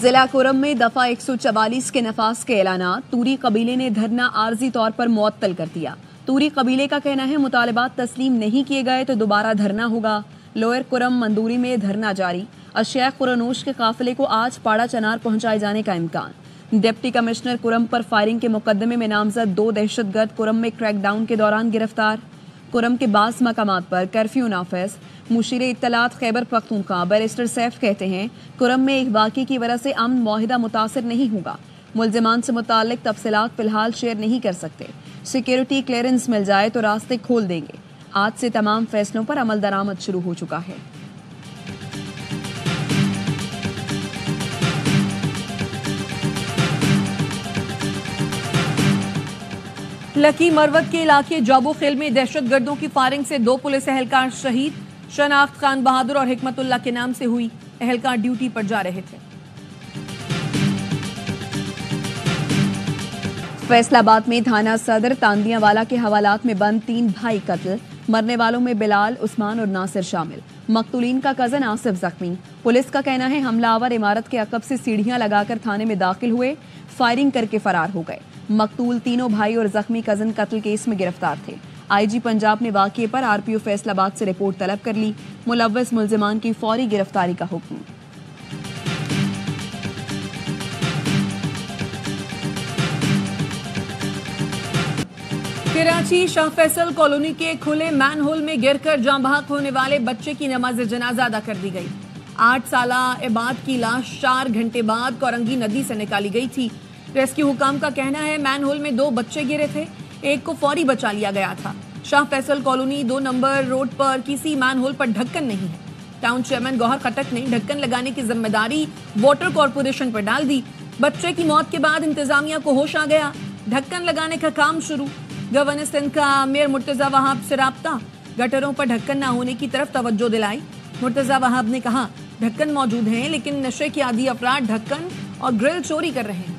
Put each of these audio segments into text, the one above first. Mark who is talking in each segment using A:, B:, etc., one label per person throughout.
A: जिला कुरम में दफा 144 के नफाज के ऐलानात, तूरी कबीले ने धरना आर्जी तौर पर मुअत्तल कर दिया। तूरी कबीले का कहना है मुतालिबात तस्लीम नहीं किए गए तो दोबारा धरना होगा। लोअर कुरम मंदूरी में धरना जारी। अशेख कुरनोश के काफिले को आज पाड़ा चनार पहुंचाए जाने का इम्कान। डिप्टी कमिश्नर कुरम पर फायरिंग के मुकदमे में नामजद 2 दहशतगर्द कुरम में क्रैकडाउन के दौरान गिरफ्तार। कुरम के बास मकामात पर कर्फ्यू नाफिज। मुशीर इत्तलात खैबर पख्तूनख्वा बैरिस्टर सैफ कहते हैं कुरम में एक वाक़े की वजह से अमन मुआहिदा मुतासर नहीं होगा। मुल्जिमान से मुताल्लिक तफसीलात फिलहाल शेयर नहीं कर सकते। सिक्योरिटी क्लियरेंस मिल जाए तो रास्ते खोल देंगे। आज से तमाम फैसलों पर अमल दरामद शुरू हो चुका है। लकी मरवत के इलाके जाबो खेल में दहशतगर्दों की फायरिंग से 2 पुलिस एहलकार शहीद। शनाख्त खान बहादुर और हिकमतुल्लाह के नाम से हुई। एहलकार ड्यूटी पर जा रहे थे। फैसलाबाद में थाना सदर तांदियावाला के हवालात में बंद 3 भाई कत्ल। मरने वालों में बिलाल, उस्मान और नासिर शामिल। मकतूलीन का कजन आसिफ जख्मी। पुलिस का कहना है हमलावर इमारत के अकब से सीढ़ियां लगाकर थाने में दाखिल हुए, फायरिंग करके फरार हो गए। मकतूल तीनों भाई और जख्मी कजन कत्ल केस में गिरफ्तार थे। आईजी पंजाब ने वाक़ये पर आरपीओ फैसलाबाद से रिपोर्ट तलब कर ली। मुलव्वस मुल्जिमान की फौरी गिरफ्तारी का हुक्म। कराची शाह फैसल कॉलोनी के खुले मैनहोल में गिरकर जाँ बहक होने वाले बच्चे की नमाज जनाजा अदा कर दी गई। 8 साला इबाद की लाश 4 घंटे बाद कोरंगी नदी से निकाली गई थी। रेस्क्यू हुकाम का कहना है मैनहोल में 2 बच्चे गिरे थे, एक को फौरी बचा लिया गया था। Shah Faisal colony 2 number road पर किसी मैनहोल पर ढक्कन नहीं है। टाउन चेयरमैन गौहर खटक ने ढक्कन लगाने की जिम्मेदारी वाटर कॉर्पोरेशन पर डाल दी। बच्चे की मौत के बाद इंतजामिया को होश आ गया, ढक्कन लगाने का काम शुरू। गवर्नर सिंध का मेयर मुर्तजा वहाब से राब्ता, गटरों पर ढक्कन न होने की तरफ तवज्जो दिलाई। मुर्तजा वहाब ने कहा ढक्कन मौजूद हैं लेकिन नशे के आदी अफराद ढक्कन और ग्रिल चोरी कर रहे हैं।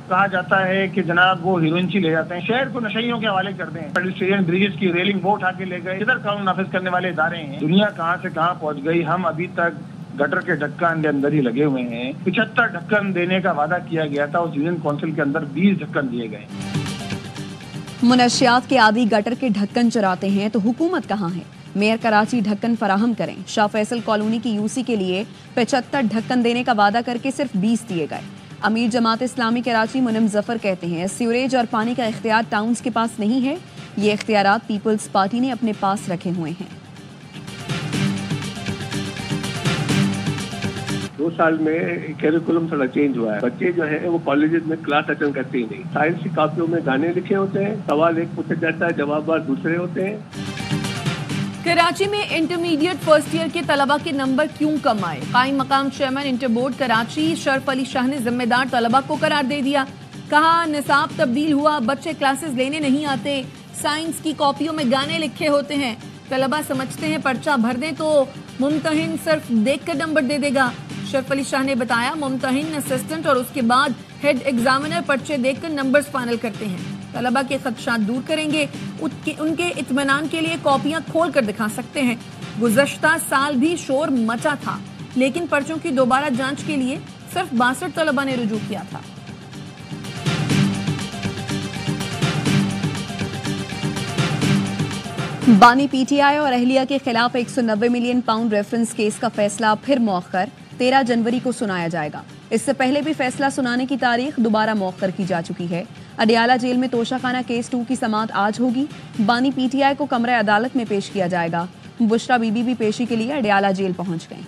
B: कहा जाता है कि जनाब वो हीरोइनची ले जाते हैं, शहर को नशइयों के हवाले कर दें। पेडिस्ट्रियन ब्रिजेस की रेलिंग वो उठा के ले गए। इधर कानून नाफिज करने वाले इदारे हैं। दुनिया कहाँ से कहाँ पहुँच गई। हम अभी तक गटर के ढक्कन के अंदर ही लगे हुए हैं। 75 ढक्कन देने का वादा किया गया था, उस यूनियन काउंसिल के अंदर 20 ढक्कन दिए गए।
A: मुनशियात के आदि गटर के ढक्कन चुराते हैं तो हुकूमत कहाँ है। मेयर कराची ढक्कन फराहम करें। शाह फैसल कॉलोनी की यूसी के लिए 75 ढक्कन देने का वादा करके सिर्फ 20 दिए गए। अमीर जमात इस्लामी कराची मुनिम जफर कहते हैं सीवरेज और पानी का इख्तियार टाउन्स के पास नहीं है, ये इख्तियारात पीपल्स पार्टी ने अपने पास रखे हुए हैं।
C: 2 साल में कैरिकुलम थोड़ा चेंज हुआ है। बच्चे जो है वो कॉलेजेस में क्लास अटेंड करते ही नहीं। साइंस की कॉपियों में गाने लिखे होते हैं, सवाल एक पूछा जाता है, जवाब दूसरे होते हैं।
A: कराची में इंटरमीडिएट फर्स्ट ईयर के तलबा के नंबर क्यों कम आए। कायम मकाम chairman inter board Karachi Sharaf Ali Shah ने जिम्मेदार तलबा को करार दे दिया। कहा निसाब तब्दील हुआ, बच्चे क्लासेस लेने नहीं आते, साइंस की कॉपियों में गाने लिखे होते हैं। तलबा समझते हैं पर्चा भर दें तो मुमतहिन सिर्फ देख कर नंबर दे देगा। शरफ अली शाह ने बताया मुमतहिन असिस्टेंट और उसके बाद हेड एग्जामिनर पर्चे देखकर नंबर्स फाइनल करते हैं। तलबा के खदशात दूर करेंगे, उनके इत्मीनान के लिए कॉपियां खोल कर दिखा सकते हैं। गुज़श्ता साल भी शोर मचा था लेकिन पर्चों की दोबारा जांच के लिए सिर्फ 62 तलबा ने रुजू किया था। बानी पीटीआई और अहलिया के खिलाफ 190 मिलियन पाउंड रेफरेंस केस का फैसला फिर मौखर 13 जनवरी को सुनाया जाएगा। इससे पहले भी फैसला सुनाने की तारीख दोबारा मौखर की जा चुकी है। अडियाला जेल में तोशाखाना केस 2 की समाअत आज होगी। बानी पीटीआई को कमरे अदालत में पेश किया जाएगा। बुशरा बीबी भी पेशी के लिए अडियाला जेल पहुंच गए।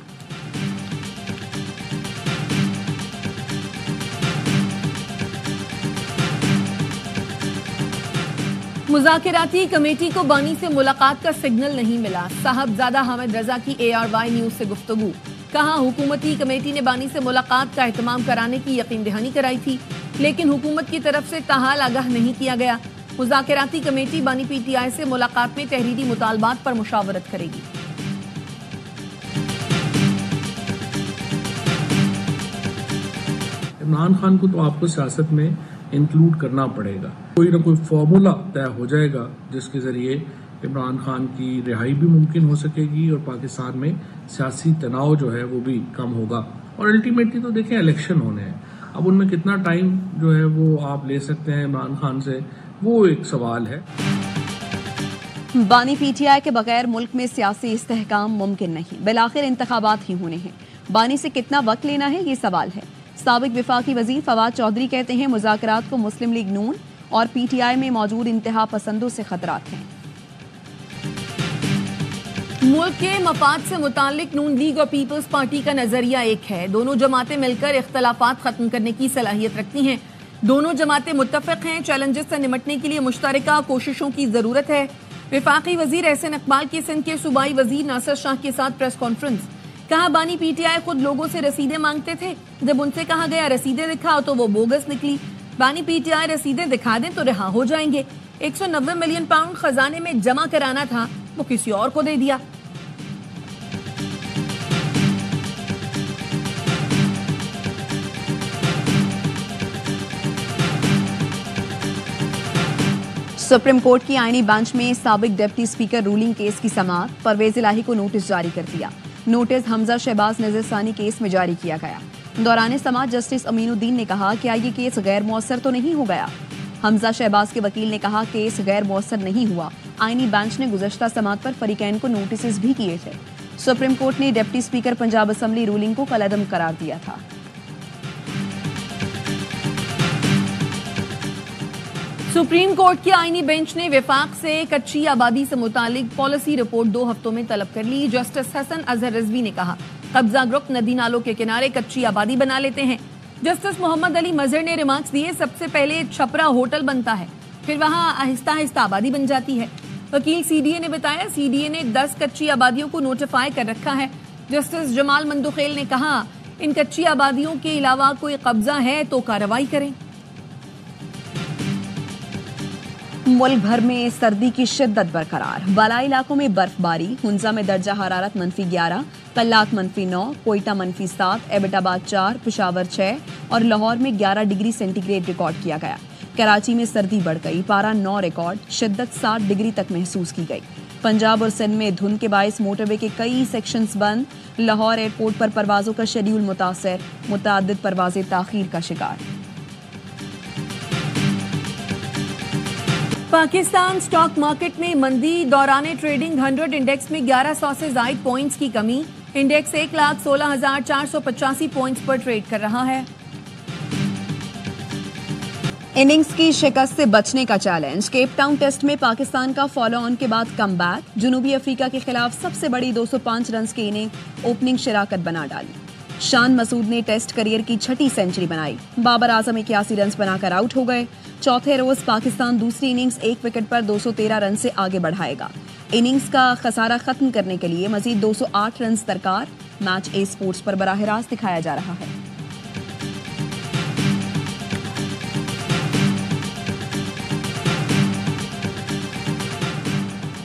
A: मुज़ाकिराती कमेटी को बानी से मुलाकात का सिग्नल नहीं मिला। साहबजादा हामिद रजा की ARY न्यूज से गुफ्तगू। कहा हुकूमती कमेटी ने बानी से मुलाकात का एहतमाम कराने की यकीन दहानी कराई थी लेकिन हुकूमत की तरफ से ताहाल आगाह नहीं किया गया। मुज़ाकिराती कमेटी बानी पीटीआई से मुलाकात में तहरीरी मुतालबात पर मुशावरत करेगी।
D: इमरान खान को तो आपको सियासत में इंक्लूड करना पड़ेगा। कोई ना कोई फॉर्मूला तय हो जाएगा जिसके जरिए इमरान खान की रिहाई भी मुमकिन हो सकेगी और पाकिस्तान में सियासी तनाव जो है वो भी कम होगा। और अल्टीमेटली तो देखें इलेक्शन होने हैं, अब उनमें कितना टाइम जो है वो आप ले सकते हैं इमरान खान से, वो एक सवाल है।
A: बानी पीटीआई के बगैर मुल्क में सियासी इस्तेहकाम मुमकिन नहीं, बिलाखिर इंतखाबात ही होने हैं। बानी से कितना वक्त लेना है ये सवाल है। साबिक विफाकी वजीर फवाद चौधरी कहते हैं मुज़ाकरात को मुस्लिम लीग नून और पीटीआई में मौजूद इंतहा पसंदों से खतरात हैं। मुल्क के मफाद से मुतालिक नून लीग और पीपल्स पार्टी का नजरिया एक है। दोनों जमातें मिलकर इख्तलाफात खत्म करने की सलाहियत रखती हैं। दोनों जमातें मुत्तफिक हैं, चैलेंजेस से निमटने के लिए मुश्तरका कोशिशों की जरूरत है। विफाकी वजीर एहसन इकबाल की सिंध के सूबाई वजीर नासिर शाह के साथ प्रेस कॉन्फ्रेंस। कहा बानी पीटीआई खुद लोगों से रसीदें मांगते थे, जब उनसे कहा गया रसीदें दिखाओ तो वो बोगस निकली। बानी पीटीआई रसीदें दिखा दें तो रिहा हो जाएंगे। 190 मिलियन पाउंड खजाने में जमा कराना था, वो किसी और को दे दिया। सुप्रीम कोर्ट की आईनी बेंच में साबिक डिप्टी स्पीकर रूलिंग केस की समाअत। परवेज इलाही को नोटिस जारी कर दिया। नोटिस हमजा शहबाज नजर सानी केस में जारी किया गया। दौरान समाअत जस्टिस अमीनुद्दीन ने कहा कि ये केस गैर मौसर तो नहीं हो गया। हमजा शहबाज के वकील ने कहा केस गैर मौसर नहीं हुआ। आईनी बेंच ने गुज़श्ता समाअत पर फरीकैन को नोटिस भी किए थे। सुप्रीम कोर्ट ने deputy speaker Punjab assembly ruling को कलअदम करार दिया था। सुप्रीम कोर्ट की आईनी बेंच ने विफाक से कच्ची आबादी से मुतालिक पॉलिसी रिपोर्ट 2 हफ्तों में तलब कर ली। जस्टिस हसन अजहर रिजवी ने कहा कब्जा ग्रुप नदी नालों के किनारे कच्ची आबादी बना लेते हैं। जस्टिस मोहम्मद अली मजहर ने रिमार्क्स दिए सबसे पहले छपरा होटल बनता है, फिर वहां आहिस्ता आहिस्ता आबादी बन जाती है। वकील सीडीए ने बताया सीडीए ने 10 कच्ची आबादियों को नोटिफाई कर रखा है। जस्टिस जमाल मंदुखेल ने कहा इन कच्ची आबादियों के अलावा कोई कब्जा है तो कार्रवाई करें। मुल्क भर में सर्दी की शिद्दत बरकरार। बालाई इलाकों में बर्फबारी। हुंजा में दर्जा हरारत -11, कल्लात -9, कोयटा -7, एबटाबाद 4, पेशावर 6 और लाहौर में 11 डिग्री सेंटीग्रेड रिकॉर्ड किया गया। कराची में सर्दी बढ़ गई, पारा 9 रिकॉर्ड, शिद्दत 7 डिग्री तक महसूस की गई। पंजाब और सिंध में धुंध के बायस मोटरवे के कई सेक्शंस बंद। लाहौर एयरपोर्ट पर परवाजों का शेड्यूल मुतासर, मुतअद्दिद परवाजें ताखीर का शिकार। पाकिस्तान स्टॉक मार्केट में मंदी। दौरान ट्रेडिंग 100 इंडेक्स में 1100 से जायद पॉइंट्स की कमी। इंडेक्स 1,16,485 पॉइंट्स पर ट्रेड कर रहा है। इनिंग्स की शिकस्त से बचने का चैलेंज। केप टाउन टेस्ट में पाकिस्तान का फॉलो ऑन के बाद कमबैक। जनूबी अफ्रीका के खिलाफ सबसे बड़ी 205 रन की इनिंग ओपनिंग शिराकत बना डाली। शान मसूद ने टेस्ट करियर की 6ठी सेंचुरी बनाई। बाबर आजम 81 रन बनाकर आउट हो गए। चौथे रोज पाकिस्तान दूसरी इनिंग्स 1 विकेट पर 213 रन से आगे बढ़ाएगा। इनिंग्स का खसारा खत्म करने के लिए मजीद 208 रन दरकार। मैच ए स्पोर्ट्स पर बराह रास्त दिखाया जा रहा है।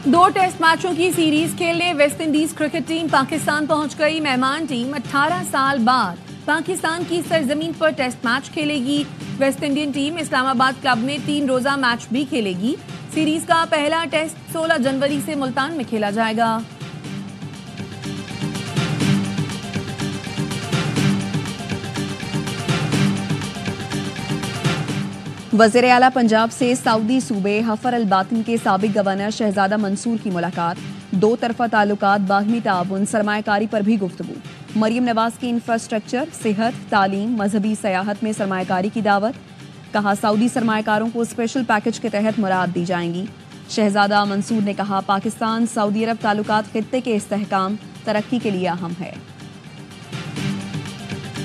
A: दो टेस्ट मैचों की सीरीज खेलने West Indies cricket team Pakistan पहुंच गई। मेहमान टीम 18 साल बाद पाकिस्तान की सरजमीन पर टेस्ट मैच खेलेगी। West Indian team Islamabad club में 3 रोजा मैच भी खेलेगी। सीरीज का पहला टेस्ट 16 जनवरी से मुल्तान में खेला जाएगा। वज़ीर आला पंजाब से सऊदी सूबे हफर अल बातिन के साबिक गवर्नर शहजादा मंसूर की मुलाकात। 2 तरफा ताल्लुकात, बाहमी ताउन, सरमायाकारी पर भी गुफ्तगू। मरियम नवाज की इंफ्रास्ट्रक्चर, सेहत, तालीम, मजहबी सयाहत में सरमायाकारी की दावत। कहा सऊदी सरमायाकारों को स्पेशल पैकेज के तहत मुराद दी जाएंगी। शहजादा मंसूर ने कहा पाकिस्तान सऊदी अरब ताल्लुकात खित्ते के इस्तेहकाम तरक्की के लिए अहम है।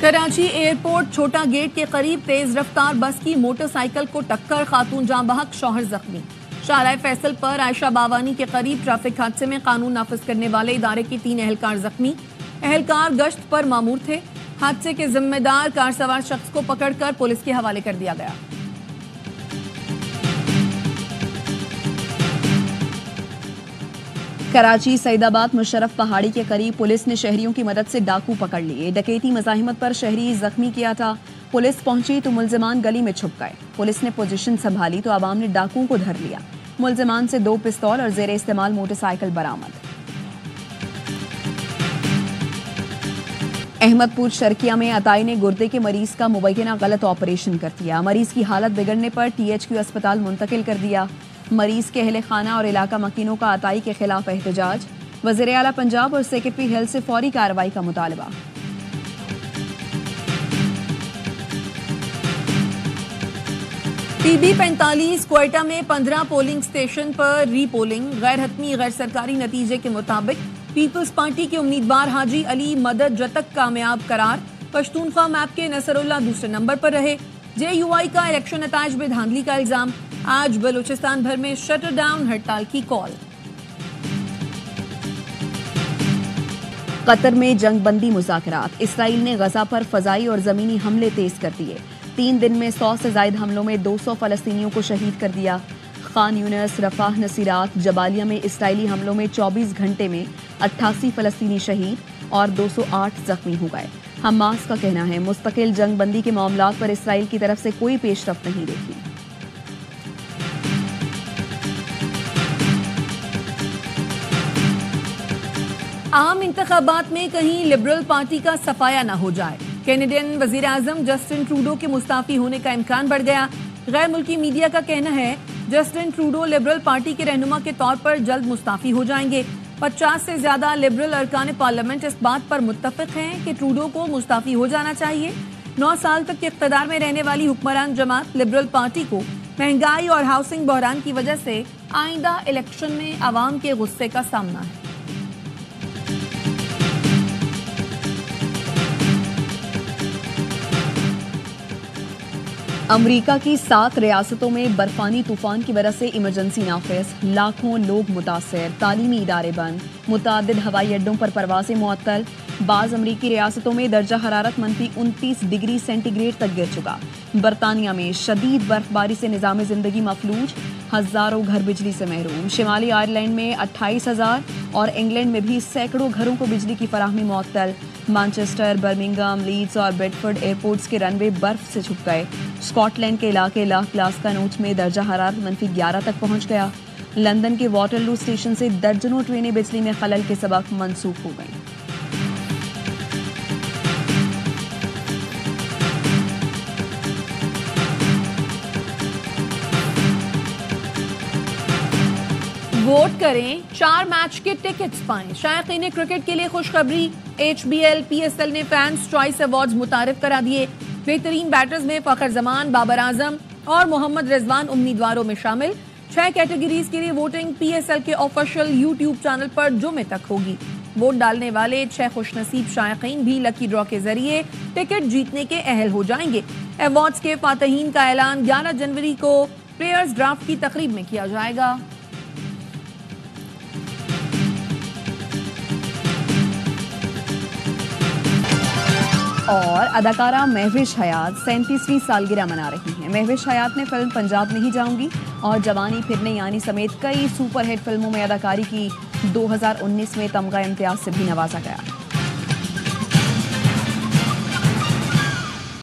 A: कराची एयरपोर्ट छोटा गेट के करीब तेज रफ्तार बस की मोटरसाइकिल को टक्कर, खातून जाँ बहक, शौहर जख्मी। शाहराह फैसल पर आयशा बावानी के करीब ट्रैफिक हादसे में कानून नाफिज करने वाले इदारे के 3 एहलकार जख्मी। एहलकार गश्त पर मामूर थे। हादसे के जिम्मेदार कार सवार शख्स को पकड़कर पुलिस के हवाले कर दिया गया। कराची सईदाबाद मुशर्रफ पहाड़ी के करीब पुलिस ने शहरियों की मदद से डाकू पकड़ लिए। डकैती मज़ाहिमत पर शहरी जख्मी किया था। पुलिस पहुंची तो मुल्जिमान गली में छुप गए। पुलिस ने पोजीशन संभाली तो आवाम ने डाकुओं को धर लिया। मुलजिमान से 2 पिस्तौल और जेर इस्तेमाल मोटरसाइकिल बरामद। अहमदपुर शर्किया में अताई ने गुर्दे के मरीज का मुबैना गलत ऑपरेशन कर दिया। मरीज की हालत बिगड़ने पर THQ अस्पताल मुंतकिल कर दिया। मरीज के अहले खाना और इलाका मकीनों का अताई के खिलाफ एहतजाज। वज़ीर आला पंजाब और सेक्रेटरी हेल्थ से फौरी कार्रवाई का मुतालबा। PB 45 क्वेटा में 15 पोलिंग स्टेशन पर रीपोलिंग। गैर हतमी गैर सरकारी नतीजे के मुताबिक पीपल्स पार्टी के उम्मीदवार हाजी अली मदद जतक कामयाब करार। पश्तूनख्वा मैप के नसरुल्लाह दूसरे नंबर पर रहे। JUI का इलेक्शन नताइज में धांधली का इल्जाम। आज बलूचिस्तान भर में शटर डाउन हड़ताल की कॉल। कतर में जंगबंदी मुज़ाकरात। इसराइल ने गजा पर फजाई और जमीनी हमले तेज कर दिए। 3 दिन में 100 से ज्यादा हमलों में 200 फलस्तीनियों को शहीद कर दिया। Khan Younis, Rafah, Nuseirat, Jabalia में इसराइली हमलों में 24 घंटे में 88 फलस्तीनी शहीद और 208 जख्मी हो गए। हमास का कहना है मुस्तकिल जंगबंदी के मामलात पर इसराइल की तरफ से कोई पेशरफ्त नहीं देखी। आम इंतखाबात में कहीं लिबरल पार्टी का सफाया न हो जाए। कैनेडियन वजीर आजम जस्टिन ट्रूडो के मुस्ताफी होने का इम्कान बढ़ गया। गैर मुल्की मीडिया का कहना है जस्टिन ट्रूडो लिबरल पार्टी के रहनुमा के तौर पर जल्द मुस्ताफी हो जाएंगे। 50 से ज्यादा लिबरल अरकान पार्लियामेंट इस बात पर मुत्तफिक हैं कि ट्रूडो को मुस्ताफी हो जाना चाहिए। 9 साल तक इख्तिदार में रहने वाली हुक्मरान जमात लिबरल पार्टी को महंगाई और हाउसिंग बहरान की वजह से आइंदा इलेक्शन में आवाम के गुस्से का सामना है। अमेरिका की 7 रियासतों में बर्फानी तूफान की वजह से इमरजेंसी नाफिज। लाखों लोग मुतासर। तालीमी इदारे बंद। मुतादिद हवाई अड्डों पर परवाजें मुअत्तल। बाज़ अमरीकी रियासतों में दर्जा हरारत -29 डिग्री सेंटीग्रेड तक गिर चुका। बरतानिया में शदीद बर्फबारी से निज़ाम ज़िंदगी मफलूज। हज़ारों घर बिजली से महरूम। शिमाली आयरलैंड में 28,000 और इंग्लैंड में भी सैकड़ों घरों को बिजली की फराहमी मुअत्तल। मैनचेस्टर, बर्मिंघम, लीड्स और बेडफोर्ड एयरपोर्ट्स के रनवे बर्फ से छुप गए। स्कॉटलैंड के इलाके ग्लासगो नोच में दर्जा हरारत -11 तक पहुंच गया। लंदन के वाटरलू स्टेशन से दर्जनों ट्रेनें बिजली में खलल के सबब मंसूख हो गईं। वोट करें, 4 मैच के टिकट्स पाएं। शायकीन क्रिकेट के लिए खुशखबरी। HBL PSL ने फैंस चॉइस अवार्ड्स मुतारिफ करा दिए। बेहतरीन बैटर्स में फखर जमान, बाबर आजम और मोहम्मद रिजवान उम्मीदवारों में शामिल। 6 कैटेगरीज के लिए वोटिंग PSL के ऑफिशियल YouTube चैनल पर जुमे तक होगी। वोट डालने वाले 6 खुशनसीब शायकीन भी लकी ड्रॉ के जरिए टिकट जीतने के अहल हो जाएंगे। अवार्ड्स के फातहीन का ऐलान 11 जनवरी को प्लेयर्स ड्राफ्ट की तकरीब में किया जाएगा। और अदाकारा महविश हयात 37वीं सालगिरह मना रही हैं। महविश हयात ने फिल्म पंजाब नहीं जाऊंगी और जवानी फिर नहीं आनी समेत कई सुपरहिट फिल्मों में अदाकारी की। 2019 में तमगा इम्तियाज से भी नवाजा गया।